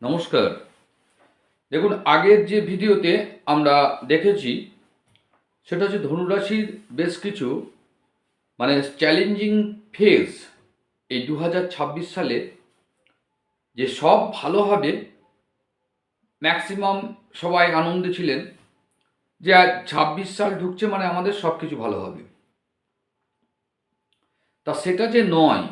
নমস্কার। দেখুন, আগের যে ভিডিওতে আমরা দেখেছি সেটা হচ্ছে ধনুরাশির বেশ কিছু চ্যালেঞ্জিং ফেজ এই 2026 সালে যে সব ভালো হবে, ম্যাক্সিমাম সবাই আনন্দে ছিলেন যে আজ 26 সাল ঢুকছে মানে আমাদের সব কিছু ভালো হবে। তা সেটা যে নয়,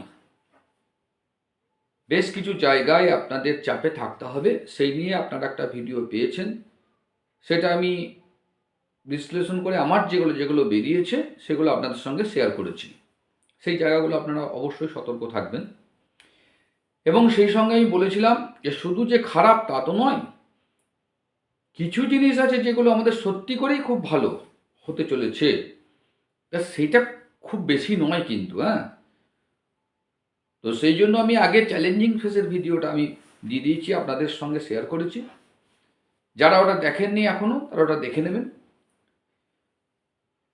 বেশ কিছু জায়গায় আপনাদের চাপে থাকতে হবে, সেই নিয়ে আপনারা একটা ভিডিও পেয়েছেন। সেটা আমি বিশ্লেষণ করে আমার যেগুলো যেগুলো বেরিয়েছে সেগুলো আপনাদের সঙ্গে শেয়ার করেছি। সেই জায়গাগুলো আপনারা অবশ্যই সতর্ক থাকবেন। এবং সেই সঙ্গে আমি বলেছিলাম যে শুধু যে খারাপ তা তো নয়, কিছু জিনিস আছে যেগুলো আমাদের সত্যি করেই খুব ভালো হতে চলেছে। সেটা খুব বেশি নয় কিন্তু, হ্যাঁ। তো সেই জন্য আমি আগে চ্যালেঞ্জিং ফেসের ভিডিওটা আমি দিয়ে দিয়েছি, আপনাদের সঙ্গে শেয়ার করেছি। যারা ওটা দেখেননি এখনো তারা ওটা দেখে নেবেন।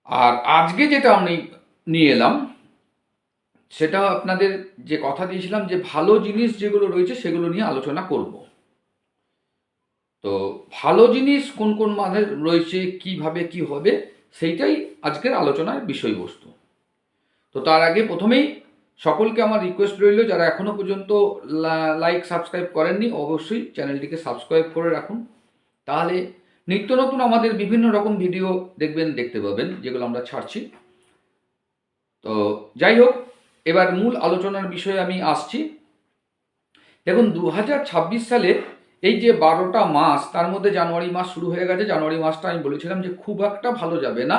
আর আজকে যেটা আমি নিয়ে এলাম সেটা আপনাদের যে কথা দিয়েছিলাম যে ভালো জিনিস যেগুলো রয়েছে সেগুলো নিয়ে আলোচনা করব। তো ভালো জিনিস কোন কোন মাঝে রয়েছে, কিভাবে কি হবে, সেইটাই আজকের আলোচনার বিষয়বস্তু। তো তার আগে প্রথমেই সকলকে আমার রিকোয়েস্ট রইল, যারা এখনো পর্যন্ত লাইক সাবস্ক্রাইব করেননি অবশ্যই চ্যানেলটিকে সাবস্ক্রাইব করে রাখুন। তাহলে নিত্য নতুন আমাদের বিভিন্ন রকম ভিডিও দেখতে পাবেন যেগুলো আমরা ছাড়ছি। তো যাই হোক, এবার মূল আলোচনার বিষয়ে আমি আসছি। দেখুন, 2026 সালে এই যে 12টা মাস, তার মধ্যে জানুয়ারি মাস শুরু হয়ে গেছে। জানুয়ারি মাসটা আমি বলেছিলাম যে খুব একটা ভালো যাবে না,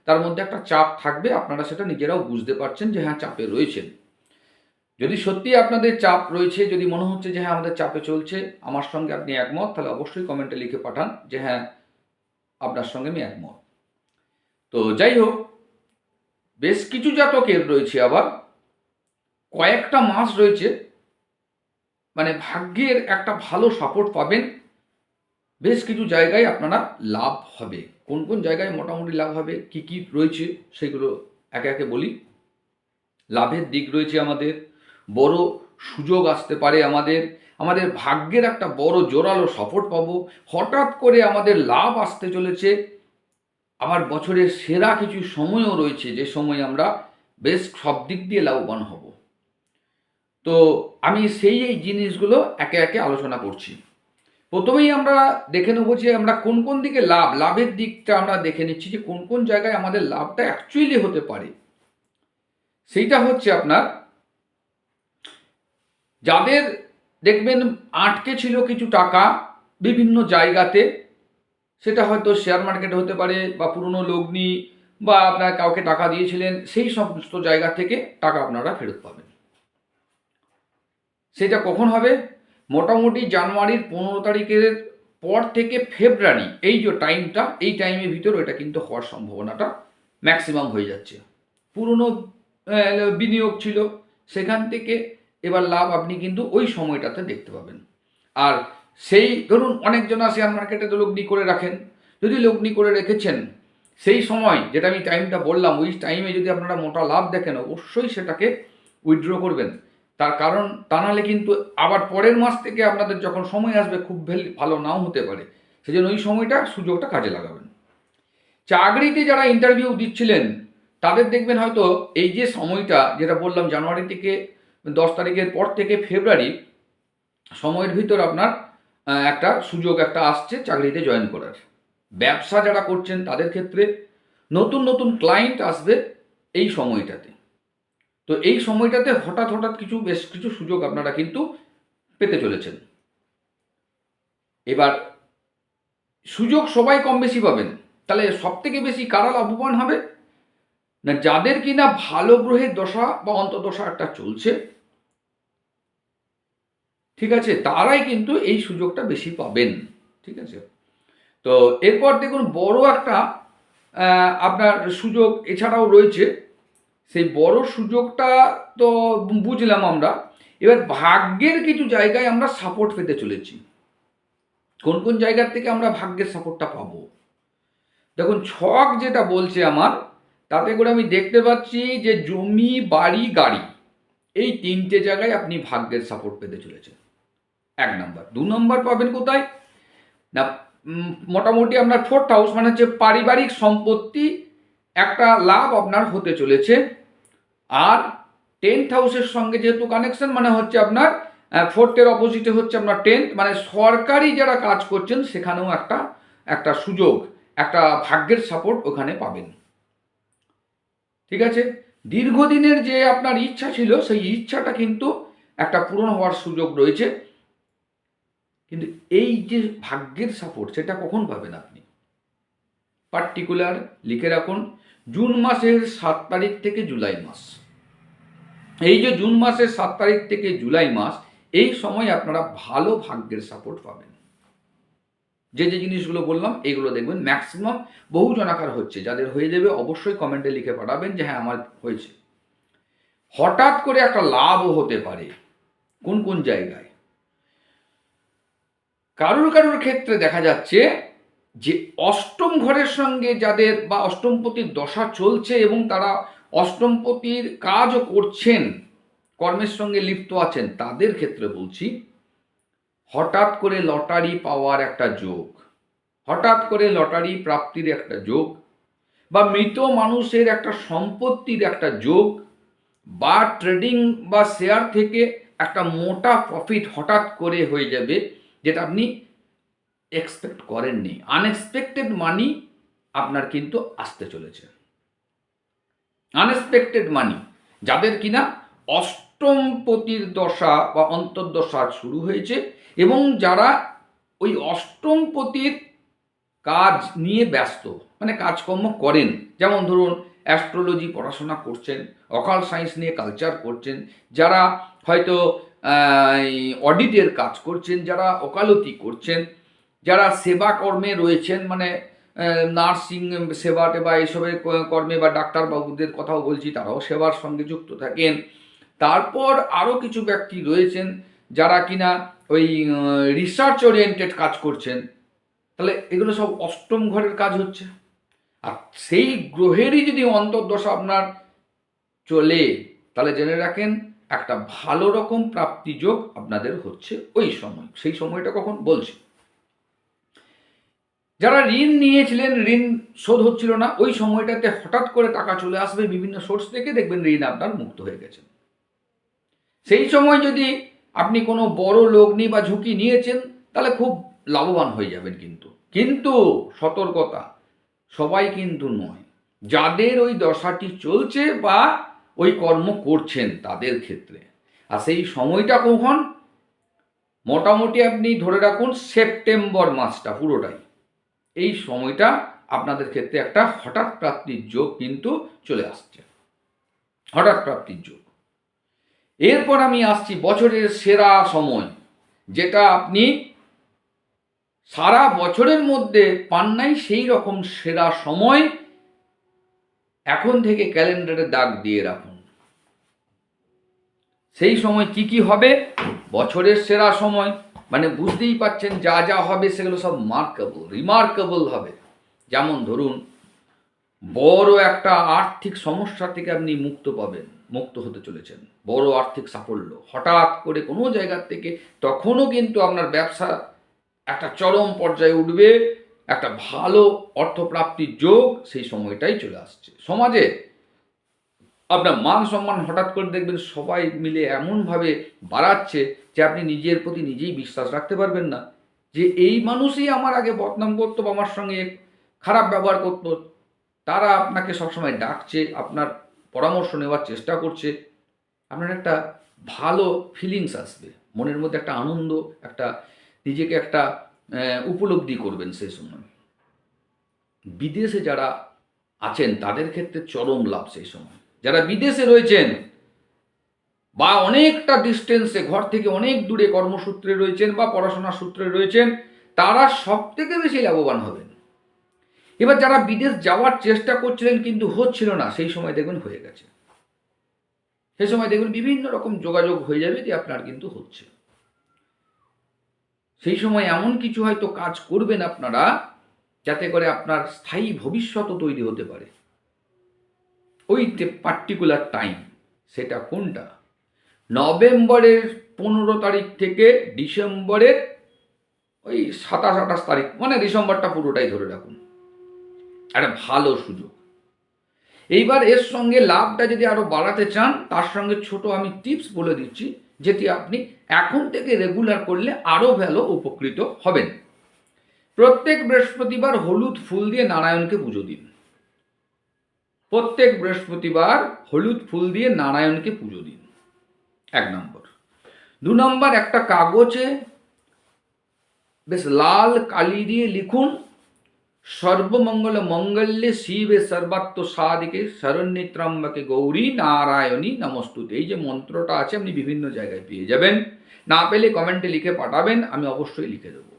তার মধ্যে একটা চাপ থাকবে। আপনারা সেটা নিজেরাও বুঝতে পারছেন যে হ্যাঁ, চাপে রয়েছেন। যদি সত্যি আপনাদের চাপ রয়েছে, যদি মনে হচ্ছে যে হ্যাঁ আমাদের চাপে চলছে, আমার সঙ্গে আপনি একমত, তাহলে অবশ্যই কমেন্টে লিখে পাঠান যে হ্যাঁ আপনার সঙ্গে আমি একমত। তো যাই হোক, বেশ কিছু জাতকের রয়েছে আবার কয়েকটা মাস রয়েছে ভাগ্যের একটা ভালো সাপোর্ট পাবেন। বেশ কিছু জায়গায় আপনারা লাভ হবে। কোন কোন জায়গায় মোটামুটি লাভ হবে, কি কি রয়েছে সেগুলো একে একে বলি। লাভের দিক রয়েছে, আমাদের বড় সুযোগ আসতে পারে, আমাদের ভাগ্যের একটা বড় জোরালো সাপোর্ট পাবো। হঠাৎ করে আমাদের লাভ আসতে চলেছে। আবার বছরের সেরা কিছু সময়ও রয়েছে যে সময় আমরা বেশ সব দিক দিয়ে লাভবান হব। তো আমি এই জিনিসগুলো একে একে আলোচনা করছি। প্রথমেই আমরা দেখে নেবো যে আমরা কোন কোন দিকে লাভের দিকটা আমরা দেখে নিচ্ছি যে কোন কোন জায়গায় আমাদের লাভটা অ্যাকচুয়ালি হতে পারে। সেইটা হচ্ছে আপনার যাদের দেখবেন আটকে ছিল কিছু টাকা বিভিন্ন জায়গাতে, সেটা হয়তো শেয়ার মার্কেটে হতে পারে বা পুরনো লগ্নি বা আপনার কাউকে টাকা দিয়েছিলেন, সেই সমস্ত জায়গা থেকে টাকা আপনারা ফেরত পাবেন। সেটা কখন হবে? মোটামুটি জানুয়ারির 15 তারিখের পর থেকে ফেব্রুয়ারি, এই যে টাইমটা, এই টাইমের ভিতর এটা কিন্তু হওয়ার সম্ভাবনাটা ম্যাক্সিমাম হয়ে যাচ্ছে। পুরনো বিনিয়োগ ছিল, সেখান থেকে এবার লাভ আপনি কিন্তু ওই সময়টাতে দেখতে পাবেন। আর সেই ধরুন অনেকজনা শেয়ার মার্কেটে তো লগ্নি করে রাখেন, যদি লগ্নি করে রেখেছেন সেই সময় যেটা আমি টাইমটা বললাম, ওই টাইমে যদি আপনারা মোটা লাভ দেখেন অবশ্যই সেটাকে উইথড্র করবেন। তার কারণ তা নাহলে কিন্তু আবার পরের মাস থেকে আপনাদের যখন সময় আসবে খুব ভালো নাও হতে পারে। সেজন্য ওই সময়টা সুযোগটা কাজে লাগাবেন। চাকরিতে যারা ইন্টারভিউ দিচ্ছিলেন তাদের দেখবেন হয়তো এই যে সময়টা যেটা বললাম, জানুয়ারি থেকে 10 তারিখের পর থেকে ফেব্রুয়ারি সময়ের ভিতর আপনার একটা সুযোগ একটা আসছে চাকরিতে জয়েন করার। ব্যবসা যারা করছেন তাদের ক্ষেত্রে নতুন নতুন ক্লায়েন্ট আসবে এই সময়টাতে। তো এই সময়টাতে হঠাৎ হঠাৎ বেশ কিছু সুযোগ আপনারা কিন্তু পেতে চলেছেন। এবার সুযোগ সবাই কম বেশি পাবেন, তাহলে সব থেকে বেশি কারা লাভবান হবে? না, যাদের কিনা ভালো গ্রহের দশা বা অন্তর্দশা একটা চলছে, ঠিক আছে, তারাই কিন্তু এই সুযোগটা বেশি পাবেন। ঠিক আছে। তো এরপর দেখুন, বড় একটা আপনার সুযোগ এছাড়াও রয়েছে। সেই বড় সুযোগটা তো বুঝলাম আমরা। এবার ভাগ্যের কিছু জায়গায় আমরা সাপোর্ট পেতে চলেছি। কোন কোন জায়গার থেকে আমরা ভাগ্যের সাপোর্টটা পাবো? দেখুন, ছক যেটা বলছে আমার, তাতে করে আমি দেখতে পাচ্ছি যে জমি, বাড়ি, গাড়ি, এই তিনটে জায়গায় আপনি ভাগ্যের সাপোর্ট পেতে চলেছেন। 1 নম্বর। 2 নম্বর পাবেন কোথায় না, মোটামুটি আপনার 4th হাউস মানে হচ্ছে পারিবারিক সম্পত্তি একটা লাভ আপনার হতে চলেছে। আর 10th হাউসের সঙ্গে যেহেতু কানেকশন মানে হচ্ছে আপনার 4th এর অপোজিটে হচ্ছে আপনার 10th, মানে সরকারি যারা কাজ করছেন সেখানেও একটা সুযোগ, একটা ভাগ্যের সাপোর্ট ওখানে পাবেন। ঠিক আছে, দীর্ঘদিনের যে আপনার ইচ্ছা ছিল সেই ইচ্ছাটা কিন্তু একটা পূরণ হওয়ার সুযোগ রয়েছে। কিন্তু এই যে ভাগ্যের সাপোর্ট সেটা কখন পাবেন আপনি? পার্টিকুলার লিখে রাখুন, জুন মাসের 7 তারিখ থেকে জুলাই মাস। এই যে জুন মাসের 7 তারিখ থেকে জুলাই মাস, এই সময় আপনারা ভালো ভাগ্যের সাপোর্ট পাবেন। যে যে জিনিসগুলো বললাম এইগুলো দেখবেন ম্যাক্সিমাম বহু জনাকার হচ্ছে। যাদের হয়ে যাবে অবশ্যই কমেন্টে লিখে পাঠাবেন যে হ্যাঁ আমার হয়েছে। হঠাৎ করে একটা লাভও হতে পারে। কোন কোন জায়গায়? কারুর ক্ষেত্রে দেখা যাচ্ছে যে অষ্টম ঘরের সঙ্গে যাদের বা অষ্টমপতির দশা চলছে এবং তারা অষ্টমপতির কাজও করছেন, কর্মের সঙ্গে লিপ্ত আছেন, তাদের ক্ষেত্রে বলছি হঠাৎ করে লটারি পাওয়ার একটা যোগ, হঠাৎ করে লটারি প্রাপ্তির একটা যোগ, বা মৃত মানুষের একটা সম্পত্তির একটা যোগ, বা ট্রেডিং বা শেয়ার থেকে একটা মোটা প্রফিট হঠাৎ করে হয়ে যাবে, যেটা আপনি এক্সপেক্ট করেননি। আনএক্সপেক্টেড মানি আপনার কিন্তু আসতে চলেছে। আনএক্সপেক্টেড মানি যাদের কিনা অষ্টমপতির দশা বা অন্তর্দশা শুরু হয়েছে এবং যারা ওই অষ্টমপতির কাজ নিয়ে ব্যস্ত, মানে কাজকর্ম করেন, যেমন ধরুন অ্যাস্ট্রোলজি পড়াশোনা করছেন, অকাল সায়েন্স নিয়ে কালচার করছেন, যারা হয়তো অডিটের কাজ করছেন, যারা ওকালতি করছেন, যারা সেবা কর্মে রয়েছেন, মানে নার্সিং সেবা টেবা এসবের কর্মে, বা ডাক্তারবাবুদের কথাও বলছি, তারাও সেবার সঙ্গে যুক্ত থাকেন। তারপর আরও কিছু ব্যক্তি রয়েছেন যারা কিনা ওই রিসার্চ ওরিয়েন্টেড কাজ করছেন। তাহলে এগুলো সব অষ্টম ঘরের কাজ হচ্ছে। আর সেই গ্রহেরই যদি অন্তর্দশা আপনার চলে, তাহলে জেনে রাখেন একটা ভালো রকম প্রাপ্তিযোগ আপনাদের হচ্ছে ওই সময়। সেই সময়টা কখন বলছি, যারা ঋণ নিয়েছিলেন, ঋণ শোধ হচ্ছিল না, ওই সময়টাতে হঠাৎ করে টাকা চলে আসবে বিভিন্ন সোর্স থেকে, দেখবেন ঋণ আপনার মুক্ত হয়ে গেছে। সেই সময় যদি আপনি কোনো বড় লগ্নি বা ঝুঁকি নিয়েছেন তাহলে খুব লাভবান হয়ে যাবেন। কিন্তু সতর্কতা, সবাই কিন্তু নয়। যাদের ওই দশাটি চলছে বা ওই কর্ম করছেন তাদের ক্ষেত্রে। আর সেই সময়টা কখন? মোটামুটি আপনি ধরে রাখুন সেপ্টেম্বর মাসটা পুরোটাই। এই সময়টা আপনাদের ক্ষেত্রে একটা হঠাৎ প্রাপ্তির যোগ কিন্তু চলে আসছে, হঠাৎ প্রাপ্তির যোগ। এরপর আমি আসছি বছরের সেরা সময়, যেটা আপনি সারা বছরের মধ্যে পান নাই, সেই রকম সেরা সময় এখন থেকে ক্যালেন্ডারে দাগ দিয়ে রাখুন। সেই সময় কি কি হবে? বছরের সেরা সময় মানে বুঝতেই পাচ্ছেন যা যা হবে সেগুলো সব রিমার্কেবল হবে। যেমন ধরুন বড় একটা আর্থিক সমস্যা থেকে আপনি মুক্ত হতে চলেছেন, বড় আর্থিক সাফল্য হঠাৎ করে কোনো জায়গার থেকে, তখনও কিন্তু আপনার ব্যবসা একটা চরম পর্যায়ে উঠবে, একটা ভালো অর্থপ্রাপ্তির যোগ সেই সময়টাই চলে আসছে। সমাজে আপনার মান সম্মান হঠাৎ করে দেখবেন সবাই মিলে এমনভাবে বাড়াচ্ছে যে আপনি নিজের প্রতি নিজেই বিশ্বাস রাখতে পারবেন না, যে এই মানুষই আমার আগে বদনাম করতো বা আমার সঙ্গে খারাপ ব্যবহার করতো, তারা আপনাকে সবসময় ডাকছে, আপনার পরামর্শ নেওয়ার চেষ্টা করছে। আপনার একটা ভালো ফিলিংস আসবে, মনের মধ্যে একটা আনন্দ, একটা নিজেকে একটা উপলব্ধি করবেন সেই সময়। বিদেশে যারা আছেন তাদের ক্ষেত্রে চরম লাভ সেই সময়। যারা বিদেশে রয়েছেন বা অনেকটা ডিস্টেন্সে, ঘর থেকে অনেক দূরে কর্মসূত্রে রয়েছেন বা পড়াশোনার সূত্রে রয়েছেন, তারা সব থেকে বেশি লাভবান হবেন। এবার যারা বিদেশ যাওয়ার চেষ্টা করছিলেন কিন্তু হচ্ছিল না, সেই সময় দেখবেন হয়ে গেছে। সেই সময় দেখবেন বিভিন্ন রকম যোগাযোগ হয়ে যাবে যে আপনার কিন্তু হচ্ছে। সেই সময় এমন কিছু হয়তো কাজ করবেন আপনারা যাতে করে আপনার স্থায়ী ভবিষ্যৎও তৈরি হতে পারে। ওই পার্টিকুলার টাইম, সেটা কোনটা? নভেম্বরের 15 তারিখ থেকে ডিসেম্বরের ওই 27-28 তারিখ, মানে ডিসেম্বরটা পুরোটাই ধরে রাখুন, একটা ভালো সুযোগ। এইবার এর সঙ্গে লাভটা যদি আরও বাড়াতে চান, তার সঙ্গে ছোট আমি টিপস বলে দিচ্ছি, যেটি আপনি এখন থেকে রেগুলার করলে আরও ভালো উপকৃত হবেন। প্রত্যেক বৃহস্পতিবার হলুদ ফুল দিয়ে নারায়ণকে পুজো দিন। প্রত্যেক বৃহস্পতিবার হলুদ ফুল দিয়ে নারায়ণকে পুজো দিন, 1 নম্বর। 2 নম্বর, একটা কাগজে বেশ লাল কালি দিয়ে লিখুন, সর্বমঙ্গল মঙ্গল্যে শিবে সর্বাত্ম সাধিকে শরণ্যে ত্র্যম্বকে গৌরী নারায়ণী নমস্তুতে। এই যে মন্ত্রটা আছে আপনি বিভিন্ন জায়গায় পেয়ে যাবেন, না পেলে কমেন্টে লিখে পাঠাবেন, আমি অবশ্যই লিখে দেবো।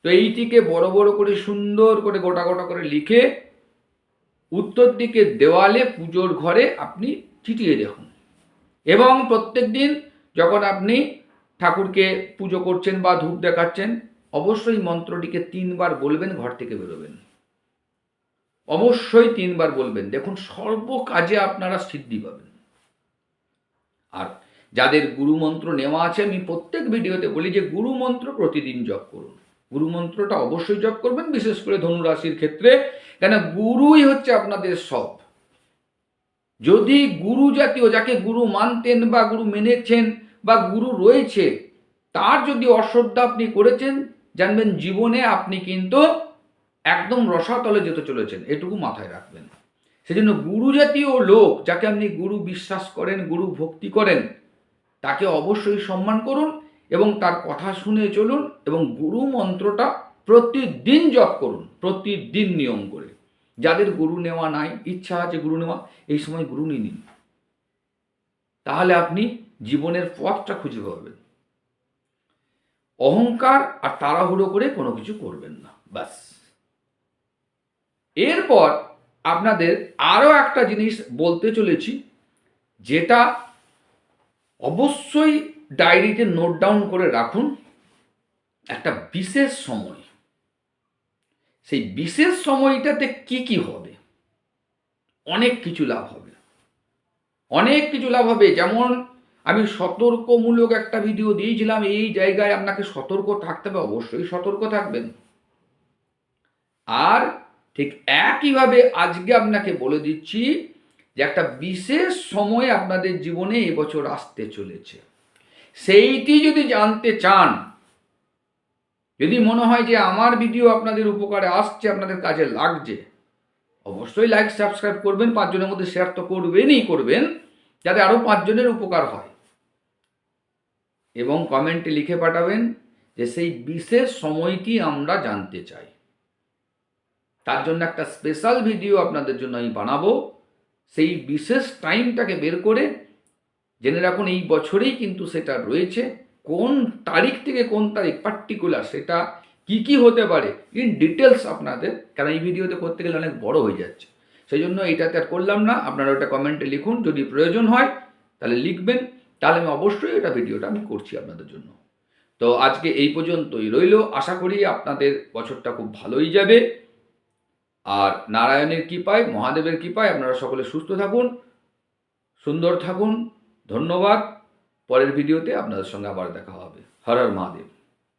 তো এইটিকে বড় বড় করে সুন্দর করে গোটা গোটা করে লিখে উত্তর দিকে দেওয়ালে পুজোর ঘরে আপনি চিটিয়ে দেখুন। এবং প্রত্যেক দিন যখন আপনি ঠাকুরকে পুজো করছেন বা ধূপ দেখাচ্ছেন, অবশ্যই মন্ত্রটিকে 3 বার বলবেন, ঘর থেকে বেরোবেন, অবশ্যই 3 বার বলবেন। দেখুন সর্ব কাজে আপনারা সিদ্ধি পাবেন। আর যাদের গুরু মন্ত্র নেওয়া আছে, আমি প্রত্যেক ভিডিওতে বলি যে গুরু মন্ত্র প্রতিদিন জপ করুন। গুরু মন্ত্রটা অবশ্যই জপ করবেন, বিশেষ করে ধনুরাশির ক্ষেত্রে, কেন গুরুই হচ্ছে আপনাদের সব। যদি গুরু জাতীয়, যাকে গুরু মানতেন বা গুরু মেনেছেন বা গুরু রয়েছে, তার যদি অশ্রদ্ধা আপনি করেছেন, জানবেন জীবনে আপনি কিন্তু একদম রসাতলে যেতে চলেছেন, এটুকু মাথায় রাখবেন। সেজন্য গুরু জাতীয় লোক, যাকে আপনি গুরু বিশ্বাস করেন, গুরু ভক্তি করেন, তাকে অবশ্যই সম্মান করুন এবং তার কথা শুনে চলুন, এবং গুরু মন্ত্রটা প্রতিদিন জপ করুন, প্রতিদিন নিয়ম করে। যাদের গুরু নেওয়া নাই, ইচ্ছা আছে গুরু নেওয়া, এই সময় গুরু নিয়ে নিন, তাহলে আপনি জীবনের পথটা খুঁজে পাবেন। অহংকার আর তাড়াহুড়ো করে কোনো কিছু করবেন না, ব্যাস। এরপর আপনাদের আরও একটা জিনিস বলতে চলেছি, যেটা অবশ্যই ডায়েরিতে নোট ডাউন করে রাখুন। একটা বিশেষ সময়, সেই বিশেষ সময়টাতে কি কি হবে, অনেক কিছু লাভ হবে, অনেক কিছু লাভ হবে। যেমন আমি সতর্কমূলক একটা ভিডিও দিয়েছিলাম, এই জায়গায় আপনাকে সতর্ক থাকতে হবে, অবশ্যই সতর্ক থাকবেন। আর ঠিক একইভাবে আজকে আপনাকে বলে দিচ্ছি যে একটা বিশেষ সময় আপনাদের জীবনে এবছর আসতে চলেছে। সেইটি যদি জানতে চান, যদি মনে হয় যে আমার ভিডিও আপনাদের উপকারে আসছে, আপনাদের কাজে লাগছে, অবশ্যই লাইক সাবস্ক্রাইব করবেন, 5 জনের মধ্যে শেয়ার তো করবেন, যাতে আরও 5 জনের উপকার হয়। এবং কমেন্টে লিখে পাঠাবেন যে সেই বিশেষ সময়টি আমরা জানতে চাই। তার জন্য একটা স্পেশাল ভিডিও আপনাদের জন্য আমি বানাবো। সেই বিশেষ টাইমটাকে বের করে জেনে রাখুন, এই বছরেই কিন্তু সেটা রয়েছে। কোন তারিখ থেকে কোন তারিখ পার্টিকুলার, সেটা কি কি হতে পারে ইন ডিটেলস আপনাদের, কারণ এই ভিডিওতে করতে গেলে অনেক বড় হয়ে যাচ্ছে, সেই জন্য এইটাতে আর করলাম না। আপনারা ওটা কমেন্টে লিখুন, যদি প্রয়োজন হয় তাহলে লিখবেন, তাহলে আমি অবশ্যই এটা ভিডিওটা আমি করছি আপনাদের জন্য। তো আজকে এই পর্যন্তই রইল। আশা করি আপনাদের বছরটা খুব ভালোই যাবে। আর নারায়ণের কৃপায়, মহাদেবের কৃপায় আপনারা সকলে সুস্থ থাকুন, সুন্দর থাকুন। ধন্যবাদ। পরের ভিডিওতে আপনাদের সঙ্গে আবার দেখা হবে। হর হর মহাদেব।